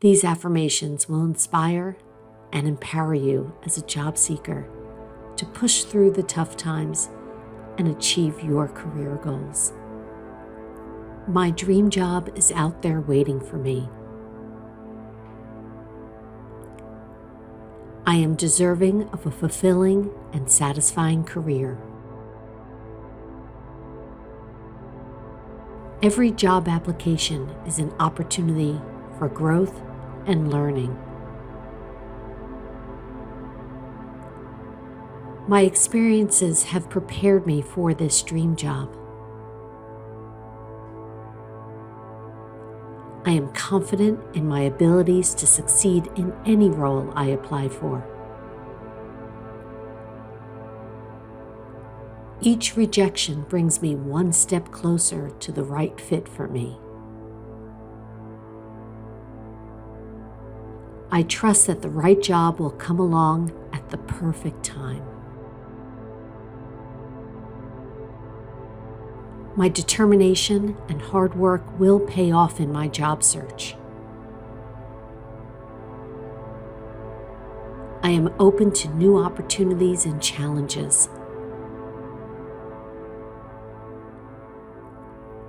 These affirmations will inspire and empower you as a job seeker to push through the tough times and achieve your career goals. My dream job is out there waiting for me. I am deserving of a fulfilling and satisfying career. Every job application is an opportunity for growth and learning. My experiences have prepared me for this dream job. I am confident in my abilities to succeed in any role I apply for. Each rejection brings me one step closer to the right fit for me. I trust that the right job will come along at the perfect time. My determination and hard work will pay off in my job search. I am open to new opportunities and challenges.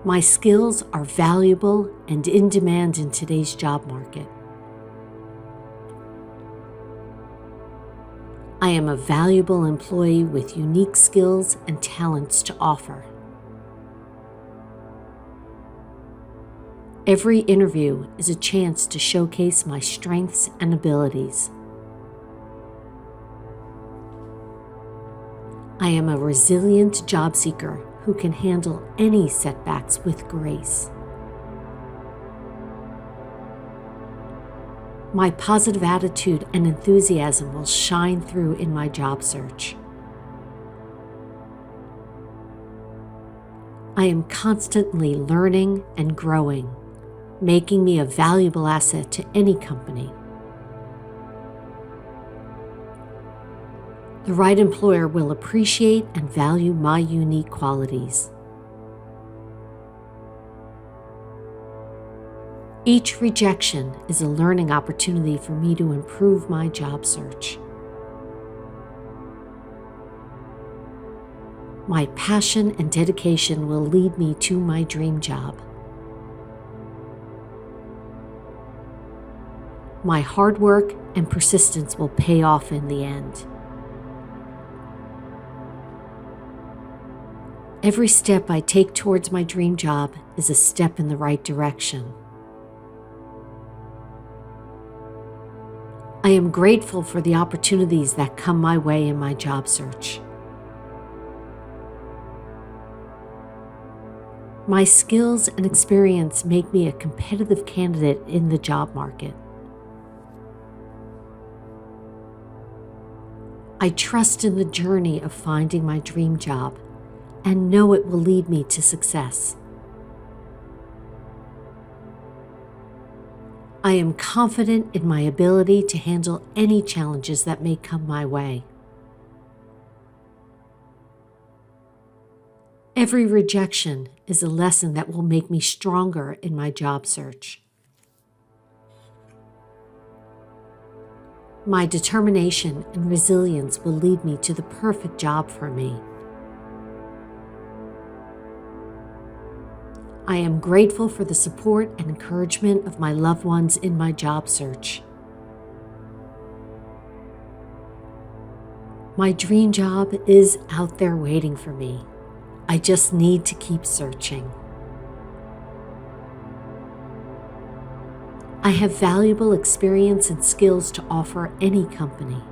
My skills are valuable and in demand in today's job market. I am a valuable employee with unique skills and talents to offer. Every interview is a chance to showcase my strengths and abilities. I am a resilient job seeker who can handle any setbacks with grace. My positive attitude and enthusiasm will shine through in my job search. I am constantly learning and growing, making me a valuable asset to any company. The right employer will appreciate and value my unique qualities. Each rejection is a learning opportunity for me to improve my job search. My passion and dedication will lead me to my dream job. My hard work and persistence will pay off in the end. Every step I take towards my dream job is a step in the right direction. I am grateful for the opportunities that come my way in my job search. My skills and experience make me a competitive candidate in the job market. I trust in the journey of finding my dream job and know it will lead me to success. I am confident in my ability to handle any challenges that may come my way. Every rejection is a lesson that will make me stronger in my job search. My determination and resilience will lead me to the perfect job for me. I am grateful for the support and encouragement of my loved ones in my job search. My dream job is out there waiting for me. I just need to keep searching. I have valuable experience and skills to offer any company.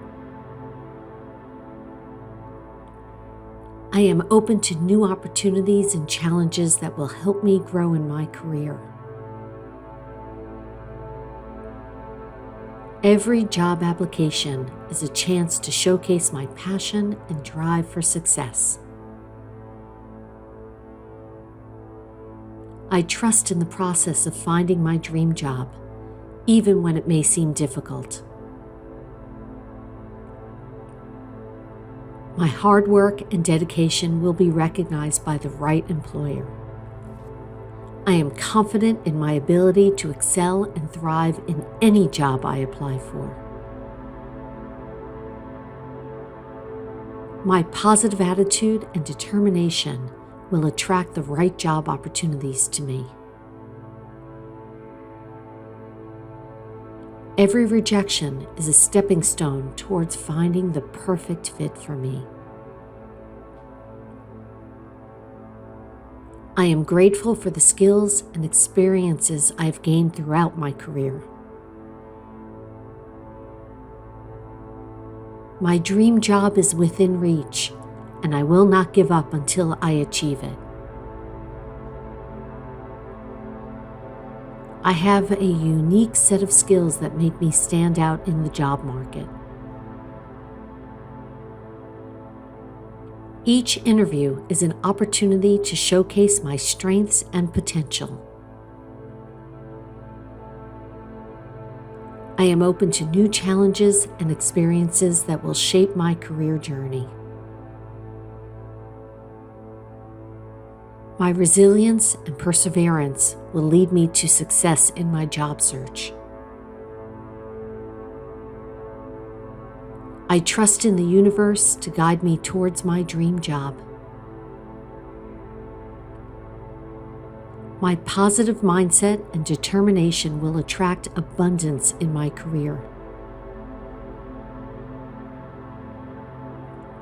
I am open to new opportunities and challenges that will help me grow in my career. Every job application is a chance to showcase my passion and drive for success. I trust in the process of finding my dream job, even when it may seem difficult. My hard work and dedication will be recognized by the right employer. I am confident in my ability to excel and thrive in any job I apply for. My positive attitude and determination will attract the right job opportunities to me. Every rejection is a stepping stone towards finding the perfect fit for me. I am grateful for the skills and experiences I have gained throughout my career. My dream job is within reach, and I will not give up until I achieve it. I have a unique set of skills that make me stand out in the job market. Each interview is an opportunity to showcase my strengths and potential. I am open to new challenges and experiences that will shape my career journey. My resilience and perseverance will lead me to success in my job search. I trust in the universe to guide me towards my dream job. My positive mindset and determination will attract abundance in my career.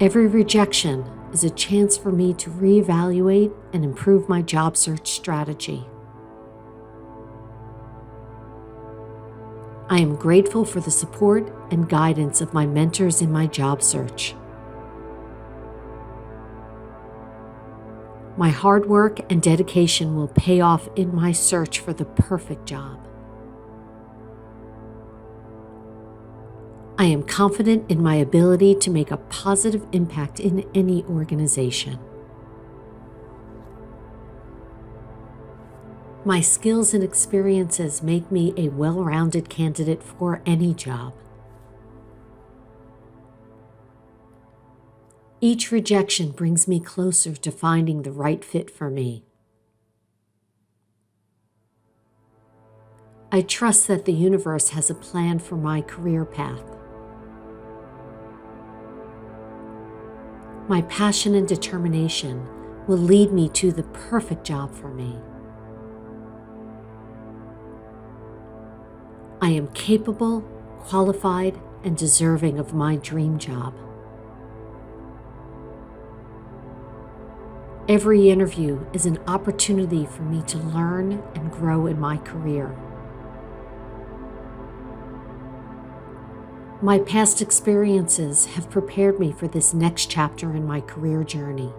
Every rejection is a chance for me to reevaluate and improve my job search strategy. I am grateful for the support and guidance of my mentors in my job search. My hard work and dedication will pay off in my search for the perfect job. I am confident in my ability to make a positive impact in any organization. My skills and experiences make me a well-rounded candidate for any job. Each rejection brings me closer to finding the right fit for me. I trust that the universe has a plan for my career path. My passion and determination will lead me to the perfect job for me. I am capable, qualified, and deserving of my dream job. Every interview is an opportunity for me to learn and grow in my career. My past experiences have prepared me for this next chapter in my career journey.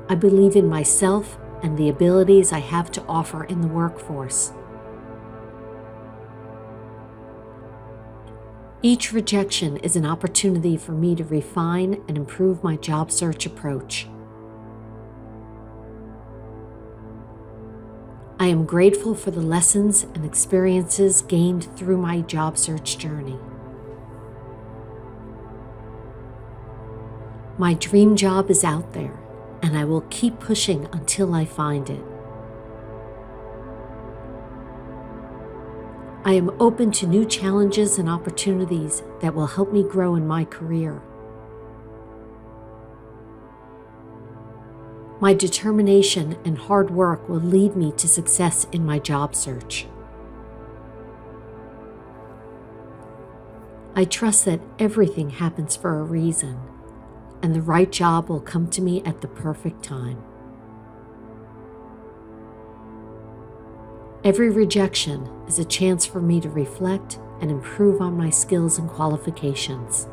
I believe in myself and the abilities I have to offer in the workforce. Each rejection is an opportunity for me to refine and improve my job search approach. I am grateful for the lessons and experiences gained through my job search journey. My dream job is out there, and I will keep pushing until I find it. I am open to new challenges and opportunities that will help me grow in my career. My determination and hard work will lead me to success in my job search. I trust that everything happens for a reason, and the right job will come to me at the perfect time. Every rejection is a chance for me to reflect and improve on my skills and qualifications.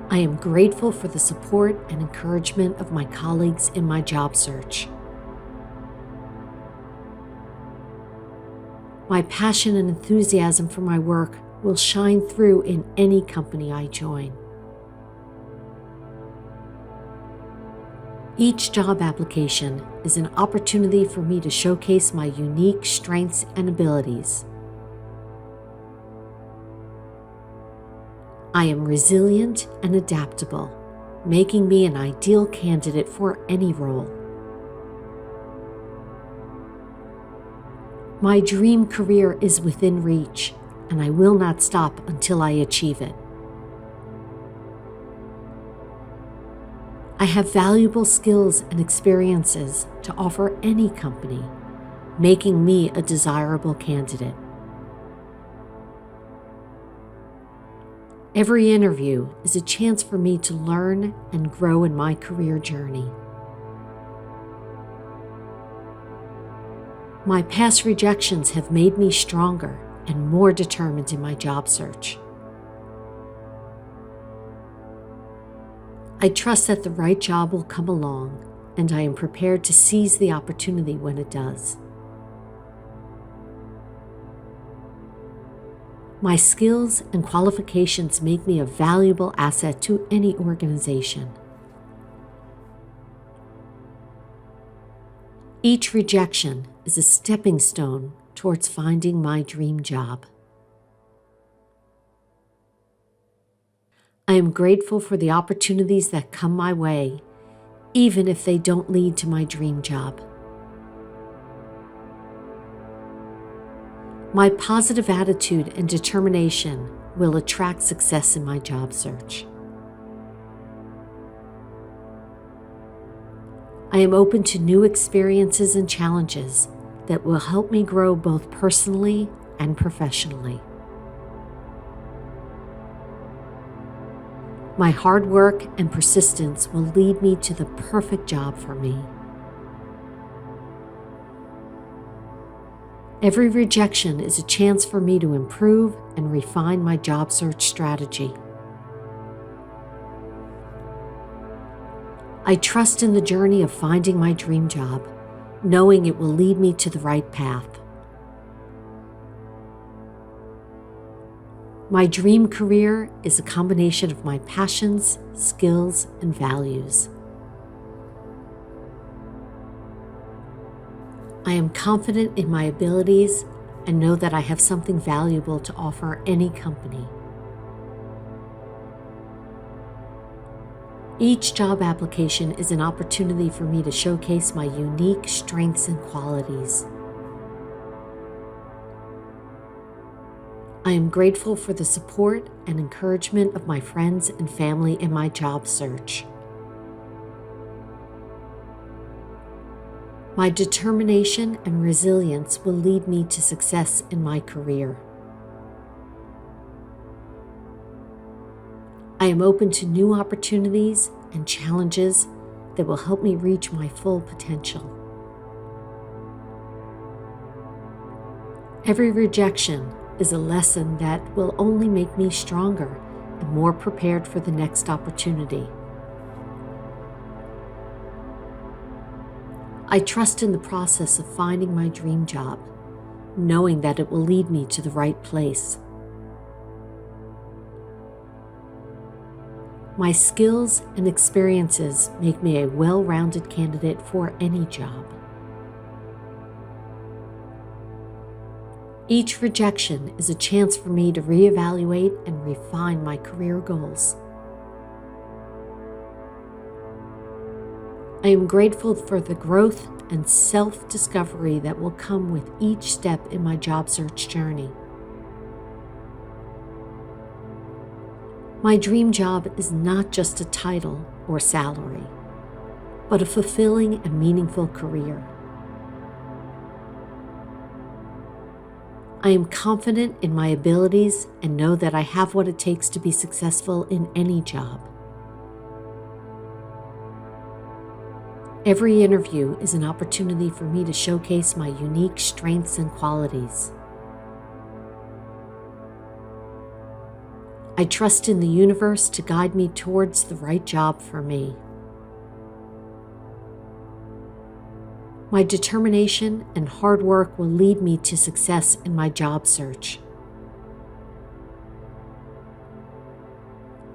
I am grateful for the support and encouragement of my colleagues in my job search. My passion and enthusiasm for my work will shine through in any company I join. Each job application is an opportunity for me to showcase my unique strengths and abilities. I am resilient and adaptable, making me an ideal candidate for any role. My dream career is within reach, and I will not stop until I achieve it. I have valuable skills and experiences to offer any company, making me a desirable candidate. Every interview is a chance for me to learn and grow in my career journey. My past rejections have made me stronger and more determined in my job search. I trust that the right job will come along, and I am prepared to seize the opportunity when it does. My skills and qualifications make me a valuable asset to any organization. Each rejection is a stepping stone towards finding my dream job. I am grateful for the opportunities that come my way, even if they don't lead to my dream job. My positive attitude and determination will attract success in my job search. I am open to new experiences and challenges that will help me grow both personally and professionally. My hard work and persistence will lead me to the perfect job for me. Every rejection is a chance for me to improve and refine my job search strategy. I trust in the journey of finding my dream job, knowing it will lead me to the right path. My dream career is a combination of my passions, skills, and values. I am confident in my abilities and know that I have something valuable to offer any company. Each job application is an opportunity for me to showcase my unique strengths and qualities. I am grateful for the support and encouragement of my friends and family in my job search. My determination and resilience will lead me to success in my career. I am open to new opportunities and challenges that will help me reach my full potential. Every rejection is a lesson that will only make me stronger and more prepared for the next opportunity. I trust in the process of finding my dream job, knowing that it will lead me to the right place. My skills and experiences make me a well-rounded candidate for any job. Each rejection is a chance for me to reevaluate and refine my career goals. I am grateful for the growth and self-discovery that will come with each step in my job search journey. My dream job is not just a title or salary, but a fulfilling and meaningful career. I am confident in my abilities and know that I have what it takes to be successful in any job. Every interview is an opportunity for me to showcase my unique strengths and qualities. I trust in the universe to guide me towards the right job for me. My determination and hard work will lead me to success in my job search.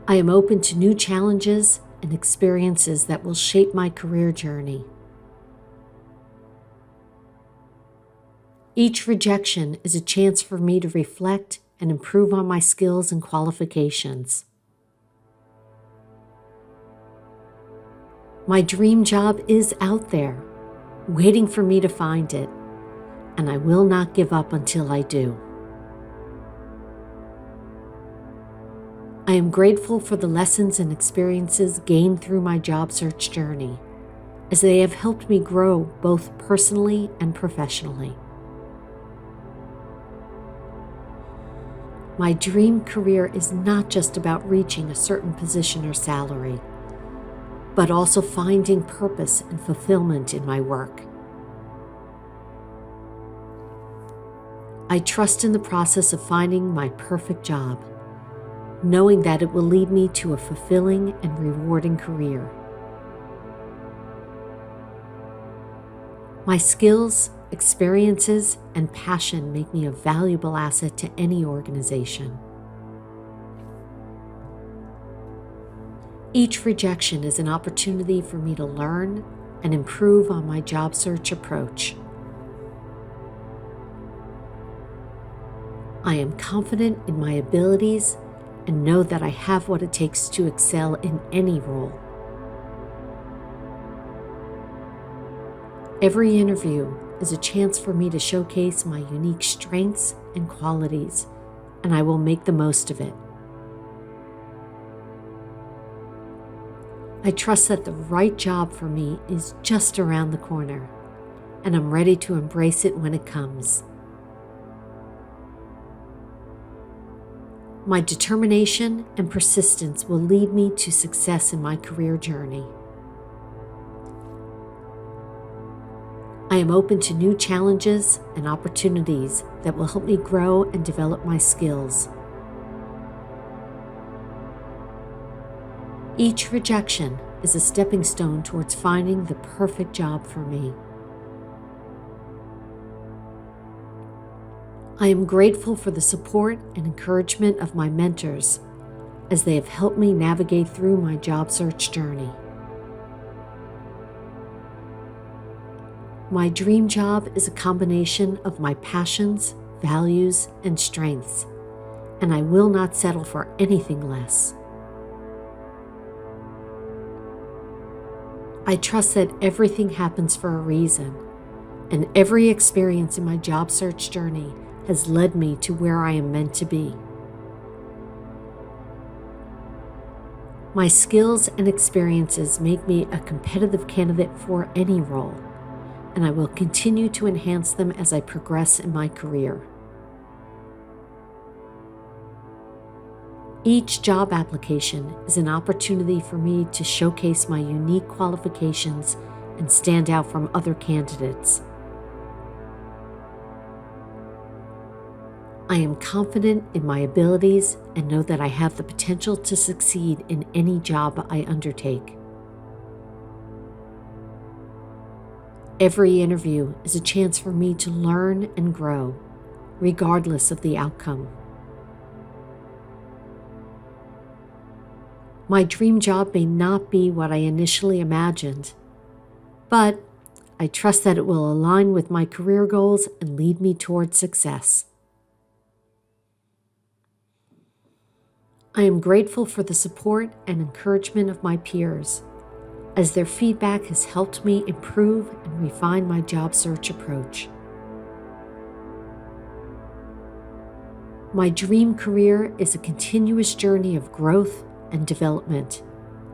I am open to new challenges and experiences that will shape my career journey. Each rejection is a chance for me to reflect and improve on my skills and qualifications. My dream job is out there, waiting for me to find it, and I will not give up until I do. I am grateful for the lessons and experiences gained through my job search journey, as they have helped me grow both personally and professionally. My dream career is not just about reaching a certain position or salary, but also finding purpose and fulfillment in my work. I trust in the process of finding my perfect job, knowing that it will lead me to a fulfilling and rewarding career. My skills, experiences, and passion make me a valuable asset to any organization. Each rejection is an opportunity for me to learn and improve on my job search approach. I am confident in my abilities and know that I have what it takes to excel in any role. Every interview is a chance for me to showcase my unique strengths and qualities, and I will make the most of it. I trust that the right job for me is just around the corner, and I'm ready to embrace it when it comes. My determination and persistence will lead me to success in my career journey. I am open to new challenges and opportunities that will help me grow and develop my skills. Each rejection is a stepping stone towards finding the perfect job for me. I am grateful for the support and encouragement of my mentors, as they have helped me navigate through my job search journey. My dream job is a combination of my passions, values, and strengths, and I will not settle for anything less. I trust that everything happens for a reason, and every experience in my job search journey has led me to where I am meant to be. My skills and experiences make me a competitive candidate for any role, and I will continue to enhance them as I progress in my career. Each job application is an opportunity for me to showcase my unique qualifications and stand out from other candidates. I am confident in my abilities and know that I have the potential to succeed in any job I undertake. Every interview is a chance for me to learn and grow, regardless of the outcome. My dream job may not be what I initially imagined, but I trust that it will align with my career goals and lead me towards success. I am grateful for the support and encouragement of my peers, as their feedback has helped me improve and refine my job search approach. My dream career is a continuous journey of growth and development,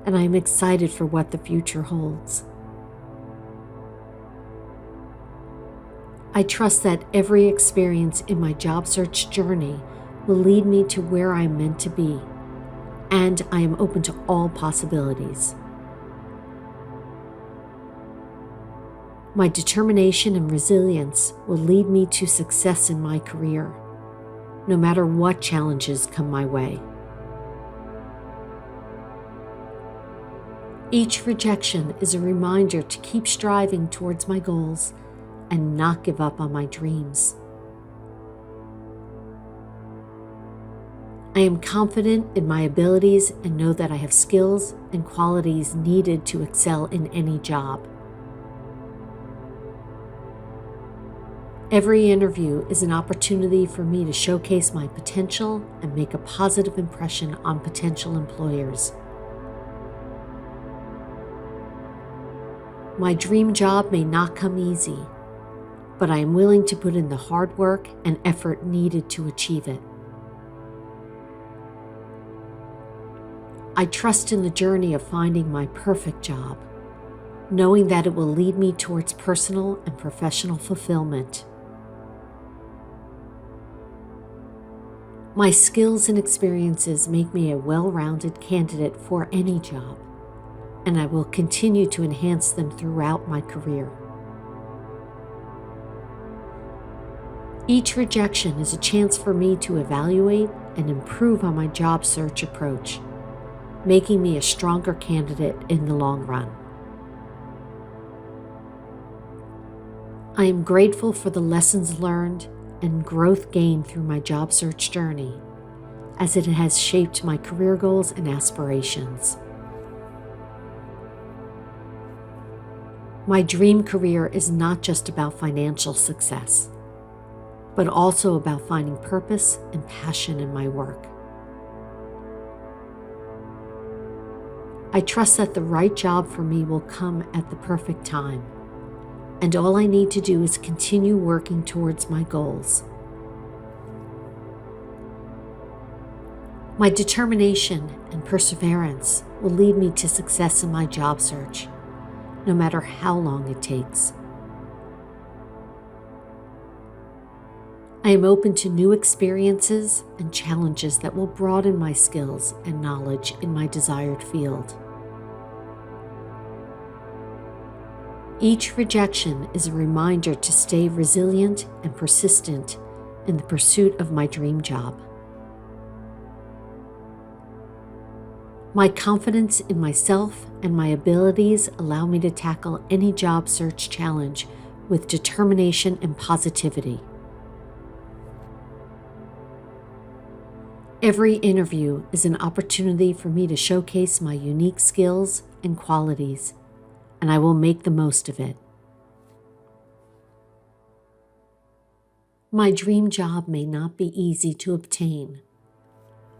and I am excited for what the future holds. I trust that every experience in my job search journey will lead me to where I am meant to be, and I am open to all possibilities. My determination and resilience will lead me to success in my career, no matter what challenges come my way. Each rejection is a reminder to keep striving towards my goals and not give up on my dreams. I am confident in my abilities and know that I have skills and qualities needed to excel in any job. Every interview is an opportunity for me to showcase my potential and make a positive impression on potential employers. My dream job may not come easy, but I am willing to put in the hard work and effort needed to achieve it. I trust in the journey of finding my perfect job, knowing that it will lead me towards personal and professional fulfillment. My skills and experiences make me a well-rounded candidate for any job, and I will continue to enhance them throughout my career. Each rejection is a chance for me to evaluate and improve on my job search approach, making me a stronger candidate in the long run. I am grateful for the lessons learned and growth gained through my job search journey, as it has shaped my career goals and aspirations. My dream career is not just about financial success, but also about finding purpose and passion in my work. I trust that the right job for me will come at the perfect time, and all I need to do is continue working towards my goals. My determination and perseverance will lead me to success in my job search, no matter how long it takes. I am open to new experiences and challenges that will broaden my skills and knowledge in my desired field. Each rejection is a reminder to stay resilient and persistent in the pursuit of my dream job. My confidence in myself and my abilities allow me to tackle any job search challenge with determination and positivity. Every interview is an opportunity for me to showcase my unique skills and qualities, and I will make the most of it. My dream job may not be easy to obtain,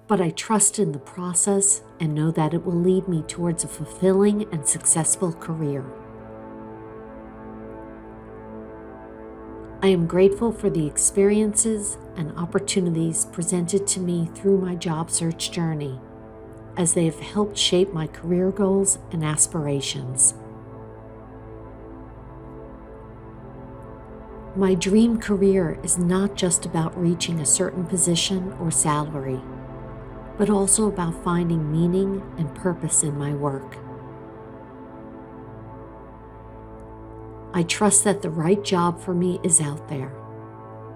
but I trust in the process and know that it will lead me towards a fulfilling and successful career. I am grateful for the experiences and opportunities presented to me through my job search journey, as they have helped shape my career goals and aspirations. My dream career is not just about reaching a certain position or salary, but also about finding meaning and purpose in my work. I trust that the right job for me is out there,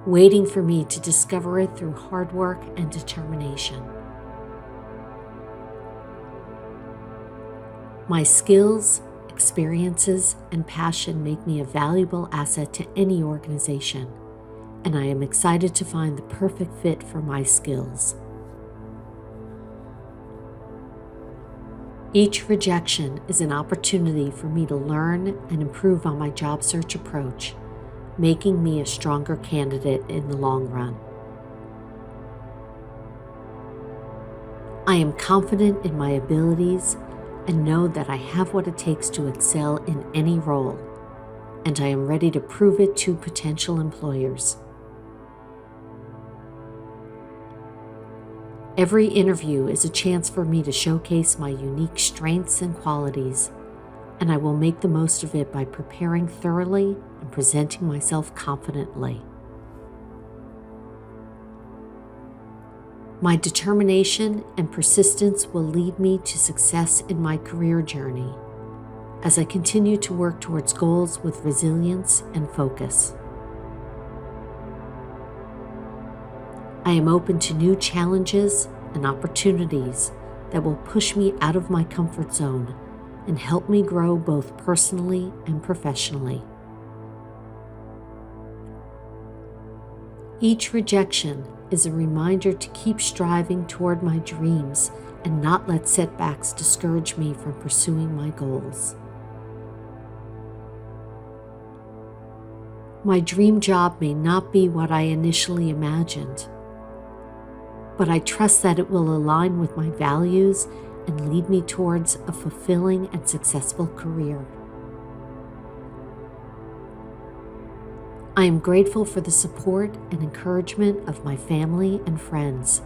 waiting for me to discover it through hard work and determination. My skills, experiences, and passion make me a valuable asset to any organization, and I am excited to find the perfect fit for my skills. Each rejection is an opportunity for me to learn and improve on my job search approach, making me a stronger candidate in the long run. I am confident in my abilities and know that I have what it takes to excel in any role, and I am ready to prove it to potential employers. Every interview is a chance for me to showcase my unique strengths and qualities, and I will make the most of it by preparing thoroughly and presenting myself confidently. My determination and persistence will lead me to success in my career journey as I continue to work towards goals with resilience and focus. I am open to new challenges and opportunities that will push me out of my comfort zone and help me grow both personally and professionally. Each rejection is a reminder to keep striving toward my dreams and not let setbacks discourage me from pursuing my goals. My dream job may not be what I initially imagined, but I trust that it will align with my values and lead me towards a fulfilling and successful career. I am grateful for the support and encouragement of my family and friends,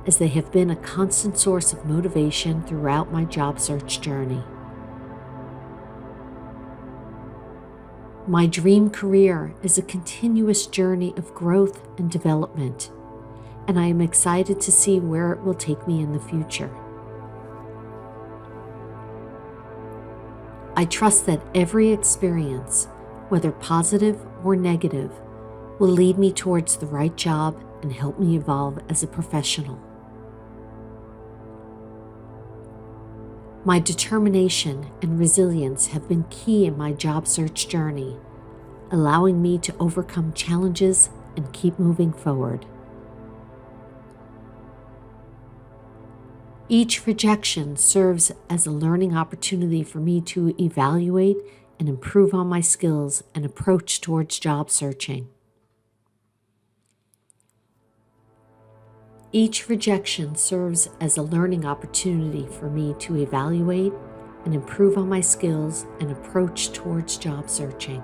as they have been a constant source of motivation throughout my job search journey. My dream career is a continuous journey of growth and development, and I am excited to see where it will take me in the future. I trust that every experience, whether positive or negative, will lead me towards the right job and help me evolve as a professional. My determination and resilience have been key in my job search journey, allowing me to overcome challenges and keep moving forward. Each rejection serves as a learning opportunity for me to evaluate and improve on my skills and approach towards job searching. Each rejection serves as a learning opportunity for me to evaluate and improve on my skills and approach towards job searching.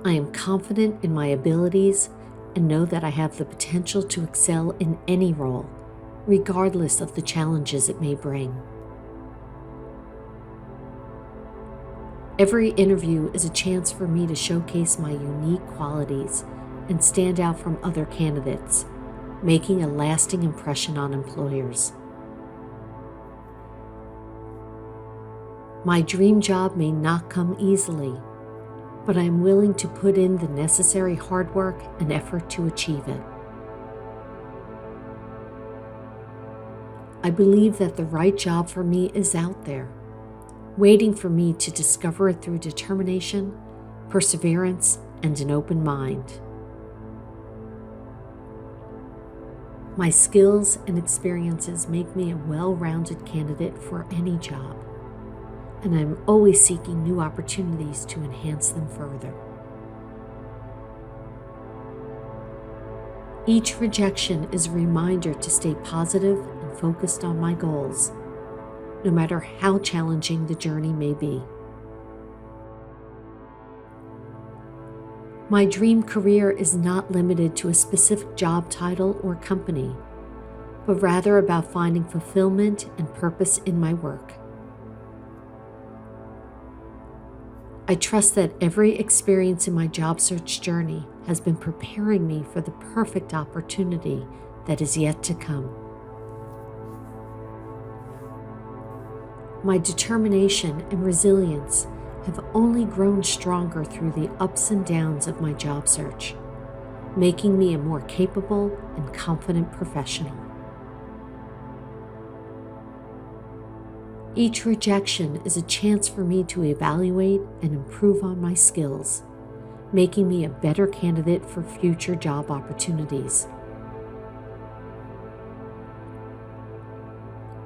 I am confident in my abilities and know that I have the potential to excel in any role, regardless of the challenges it may bring. Every interview is a chance for me to showcase my unique qualities and stand out from other candidates, making a lasting impression on employers. My dream job may not come easily, but I am willing to put in the necessary hard work and effort to achieve it. I believe that the right job for me is out there, waiting for me to discover it through determination, perseverance, and an open mind. My skills and experiences make me a well-rounded candidate for any job, and I'm always seeking new opportunities to enhance them further. Each rejection is a reminder to stay positive and focused on my goals, no matter how challenging the journey may be. My dream career is not limited to a specific job title or company, but rather about finding fulfillment and purpose in my work. I trust that every experience in my job search journey has been preparing me for the perfect opportunity that is yet to come. My determination and resilience have only grown stronger through the ups and downs of my job search, making me a more capable and confident professional. Each rejection is a chance for me to evaluate and improve on my skills, making me a better candidate for future job opportunities.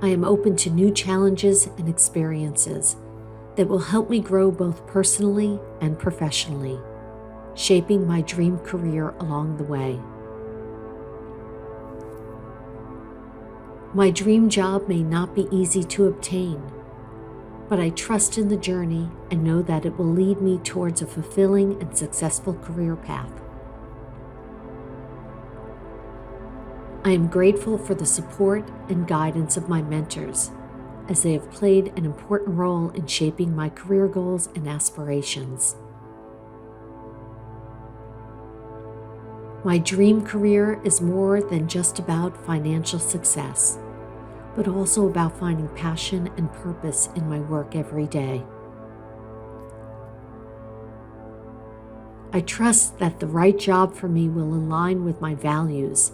I am open to new challenges and experiences that will help me grow both personally and professionally, shaping my dream career along the way. My dream job may not be easy to obtain, but I trust in the journey and know that it will lead me towards a fulfilling and successful career path. I am grateful for the support and guidance of my mentors, as they have played an important role in shaping my career goals and aspirations. My dream career is more than just about financial success, but also about finding passion and purpose in my work every day. I trust that the right job for me will align with my values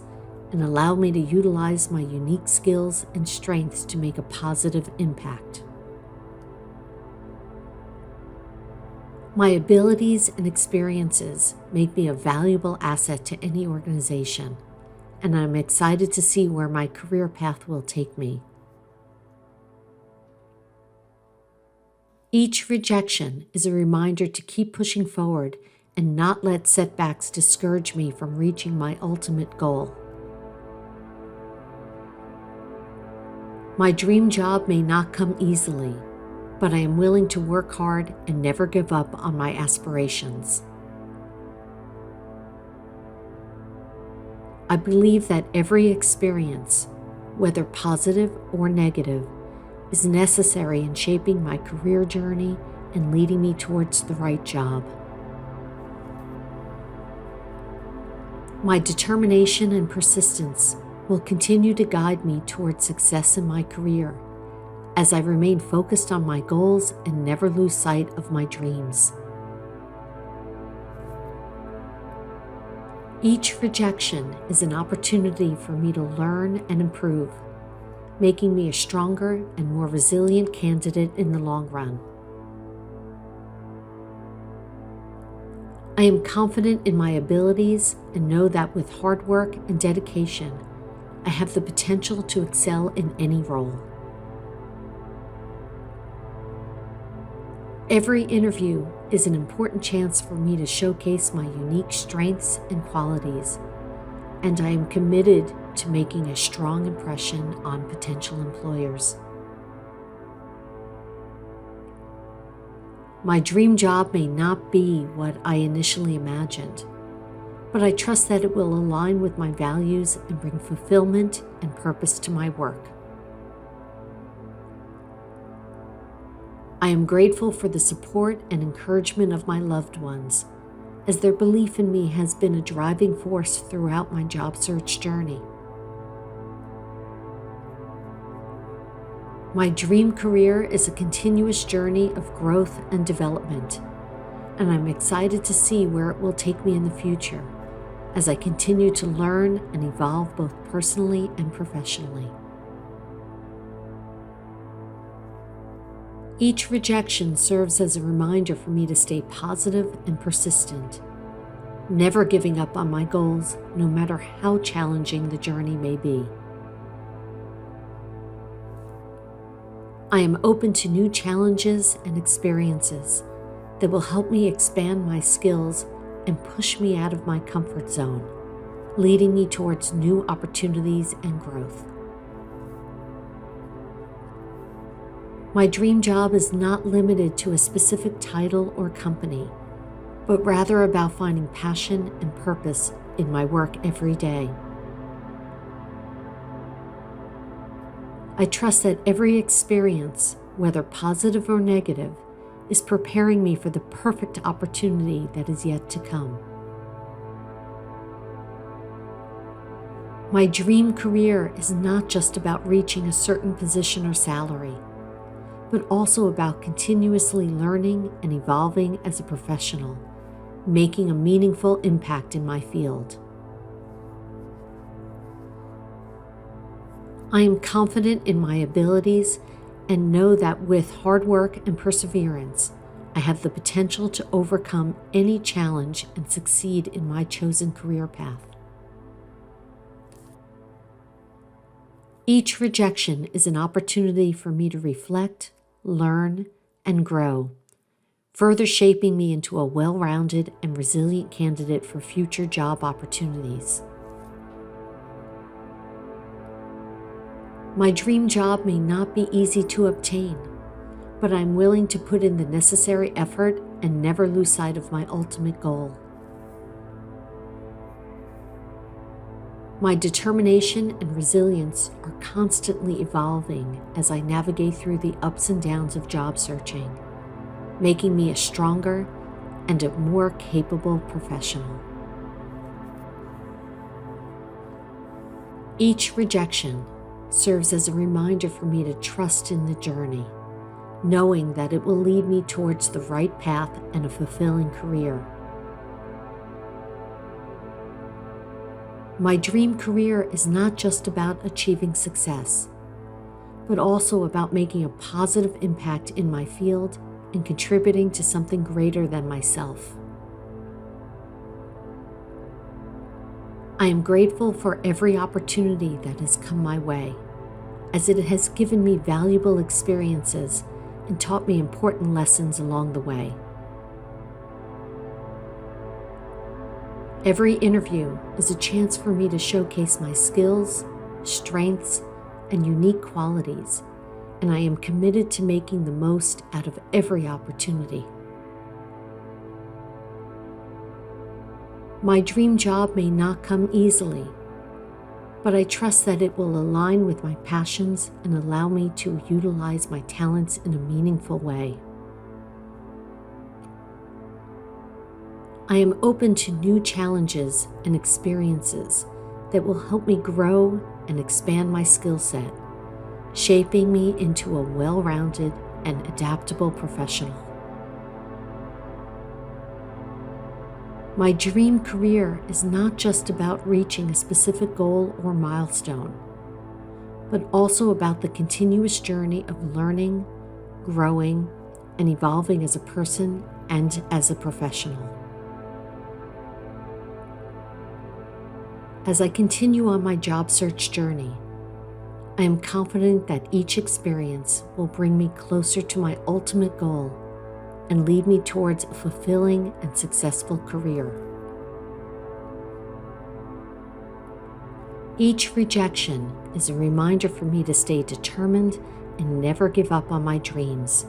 and allow me to utilize my unique skills and strengths to make a positive impact. My abilities and experiences make me a valuable asset to any organization, and I'm excited to see where my career path will take me. Each rejection is a reminder to keep pushing forward and not let setbacks discourage me from reaching my ultimate goal. My dream job may not come easily, but I am willing to work hard and never give up on my aspirations. I believe that every experience, whether positive or negative, is necessary in shaping my career journey and leading me towards the right job. My determination and persistence will continue to guide me towards success in my career as I remain focused on my goals and never lose sight of my dreams. Each rejection is an opportunity for me to learn and improve, making me a stronger and more resilient candidate in the long run. I am confident in my abilities and know that with hard work and dedication, I have the potential to excel in any role. Every interview is an important chance for me to showcase my unique strengths and qualities, and I am committed to making a strong impression on potential employers. My dream job may not be what I initially imagined, but I trust that it will align with my values and bring fulfillment and purpose to my work. I am grateful for the support and encouragement of my loved ones, as their belief in me has been a driving force throughout my job search journey. My dream career is a continuous journey of growth and development, and I'm excited to see where it will take me in the future as I continue to learn and evolve both personally and professionally. Each rejection serves as a reminder for me to stay positive and persistent, never giving up on my goals, no matter how challenging the journey may be. I am open to new challenges and experiences that will help me expand my skills and push me out of my comfort zone, leading me towards new opportunities and growth. My dream job is not limited to a specific title or company, but rather about finding passion and purpose in my work every day. I trust that every experience, whether positive or negative, is preparing me for the perfect opportunity that is yet to come. My dream career is not just about reaching a certain position or salary, but also about continuously learning and evolving as a professional, making a meaningful impact in my field. I am confident in my abilities and know that with hard work and perseverance, I have the potential to overcome any challenge and succeed in my chosen career path. Each rejection is an opportunity for me to reflect, learn, and grow, further shaping me into a well-rounded and resilient candidate for future job opportunities. My dream job may not be easy to obtain, but I'm willing to put in the necessary effort and never lose sight of my ultimate goal. My determination and resilience are constantly evolving as I navigate through the ups and downs of job searching, making me a stronger and a more capable professional. Each rejection serves as a reminder for me to trust in the journey, knowing that it will lead me towards the right path and a fulfilling career. My dream career is not just about achieving success, but also about making a positive impact in my field and contributing to something greater than myself. I am grateful for every opportunity that has come my way, as it has given me valuable experiences and taught me important lessons along the way. Every interview is a chance for me to showcase my skills, strengths, and unique qualities, and I am committed to making the most out of every opportunity. My dream job may not come easily, but I trust that it will align with my passions and allow me to utilize my talents in a meaningful way. I am open to new challenges and experiences that will help me grow and expand my skill set, shaping me into a well-rounded and adaptable professional. My dream career is not just about reaching a specific goal or milestone, but also about the continuous journey of learning, growing, and evolving as a person and as a professional. As I continue on my job search journey, I am confident that each experience will bring me closer to my ultimate goal and lead me towards a fulfilling and successful career. Each rejection is a reminder for me to stay determined and never give up on my dreams,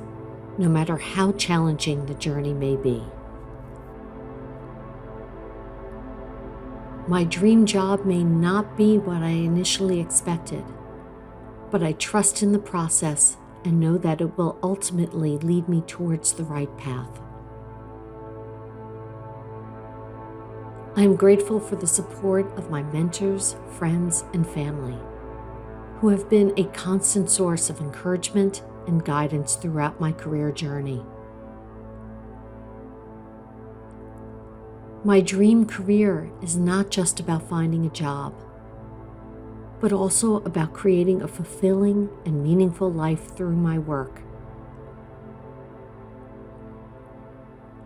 no matter how challenging the journey may be. My dream job may not be what I initially expected, but I trust in the process and know that it will ultimately lead me towards the right path. I am grateful for the support of my mentors, friends, and family, who have been a constant source of encouragement and guidance throughout my career journey. My dream career is not just about finding a job, but also about creating a fulfilling and meaningful life through my work.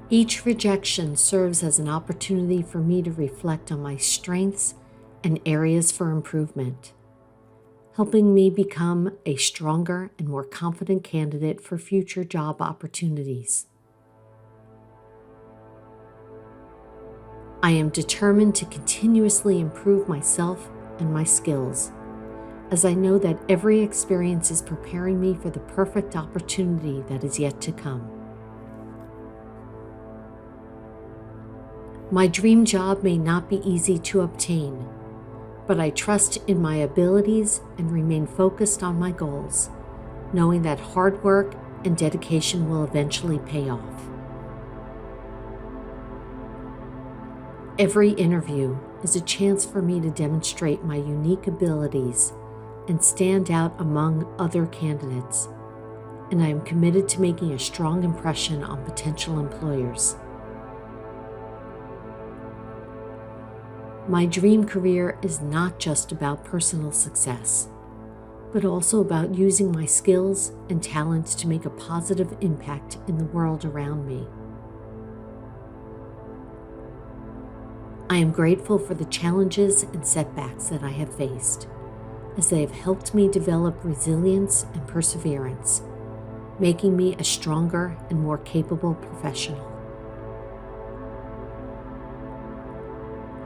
Each rejection serves as an opportunity for me to reflect on my strengths and areas for improvement, helping me become a stronger and more confident candidate for future job opportunities. I am determined to continuously improve myself and my skills, as I know that every experience is preparing me for the perfect opportunity that is yet to come. My dream job may not be easy to obtain, but I trust in my abilities and remain focused on my goals, knowing that hard work and dedication will eventually pay off. Every interview is a chance for me to demonstrate my unique abilities and stand out among other candidates, and I am committed to making a strong impression on potential employers. My dream career is not just about personal success, but also about using my skills and talents to make a positive impact in the world around me. I am grateful for the challenges and setbacks that I have faced, as they have helped me develop resilience and perseverance, making me a stronger and more capable professional.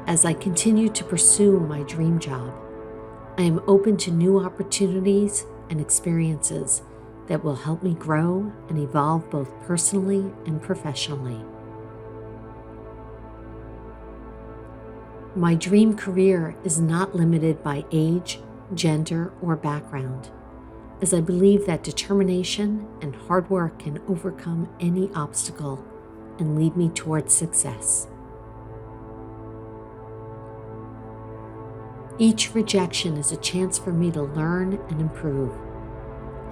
As I continue to pursue my dream job, I am open to new opportunities and experiences that will help me grow and evolve both personally and professionally. My dream career is not limited by age, gender, or background, as I believe that determination and hard work can overcome any obstacle and lead me towards success. Each rejection is a chance for me to learn and improve,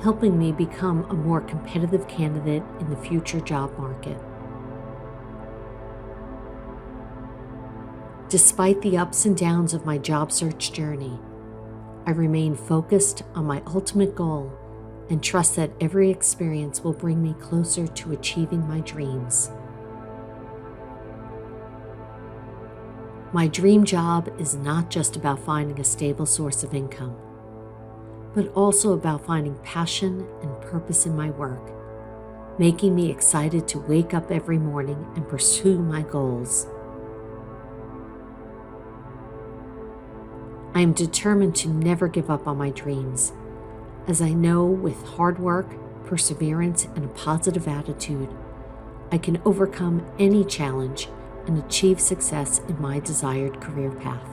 helping me become a more competitive candidate in the future job market. Despite the ups and downs of my job search journey, I remain focused on my ultimate goal and trust that every experience will bring me closer to achieving my dreams. My dream job is not just about finding a stable source of income, but also about finding passion and purpose in my work, making me excited to wake up every morning and pursue my goals. I am determined to never give up on my dreams, as I know with hard work, perseverance, and a positive attitude, I can overcome any challenge and achieve success in my desired career path.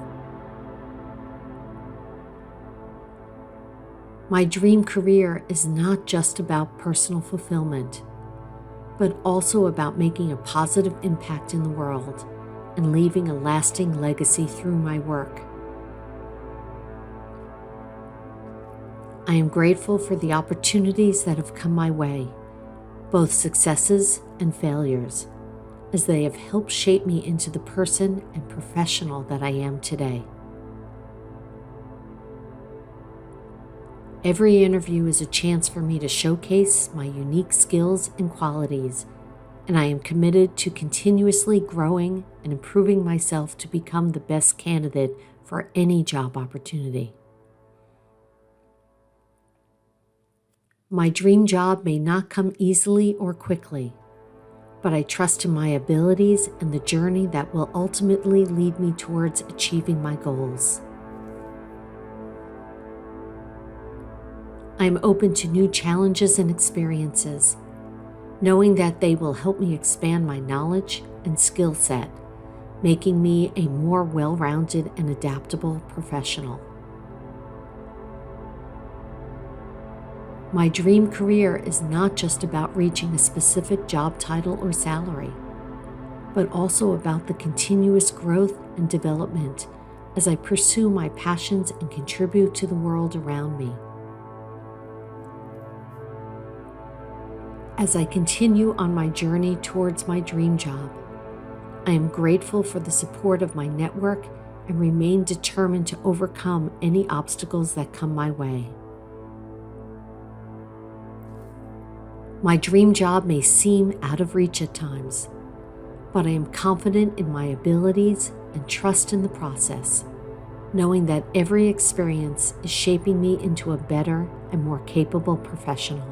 My dream career is not just about personal fulfillment, but also about making a positive impact in the world and leaving a lasting legacy through my work. I am grateful for the opportunities that have come my way, both successes and failures, as they have helped shape me into the person and professional that I am today. Every interview is a chance for me to showcase my unique skills and qualities, and I am committed to continuously growing and improving myself to become the best candidate for any job opportunity. My dream job may not come easily or quickly, but I trust in my abilities and the journey that will ultimately lead me towards achieving my goals. I am open to new challenges and experiences, knowing that they will help me expand my knowledge and skill set, making me a more well-rounded and adaptable professional. My dream career is not just about reaching a specific job title or salary, but also about the continuous growth and development as I pursue my passions and contribute to the world around me. As I continue on my journey towards my dream job, I am grateful for the support of my network and remain determined to overcome any obstacles that come my way. My dream job may seem out of reach at times, but I am confident in my abilities and trust in the process, knowing that every experience is shaping me into a better and more capable professional.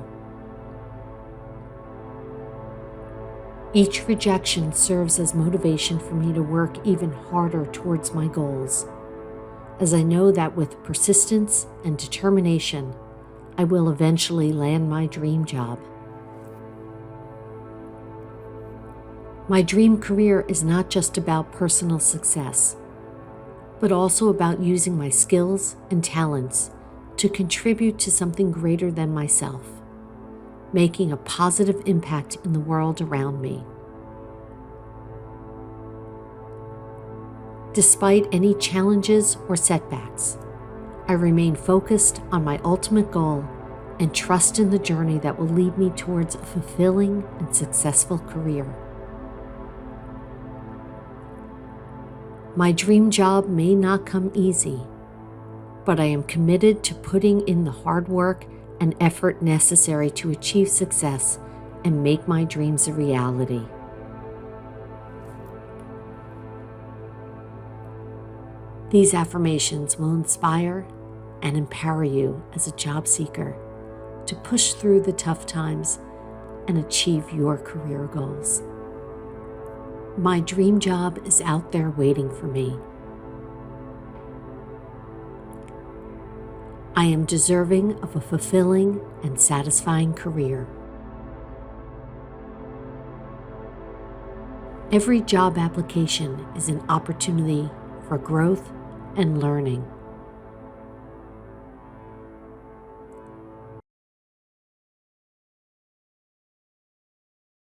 Each rejection serves as motivation for me to work even harder towards my goals, as I know that with persistence and determination, I will eventually land my dream job. My dream career is not just about personal success, but also about using my skills and talents to contribute to something greater than myself, making a positive impact in the world around me. Despite any challenges or setbacks, I remain focused on my ultimate goal and trust in the journey that will lead me towards a fulfilling and successful career. My dream job may not come easy, but I am committed to putting in the hard work and effort necessary to achieve success and make my dreams a reality. These affirmations will inspire and empower you as a job seeker to push through the tough times and achieve your career goals. My dream job is out there waiting for me. I am deserving of a fulfilling and satisfying career. Every job application is an opportunity for growth and learning.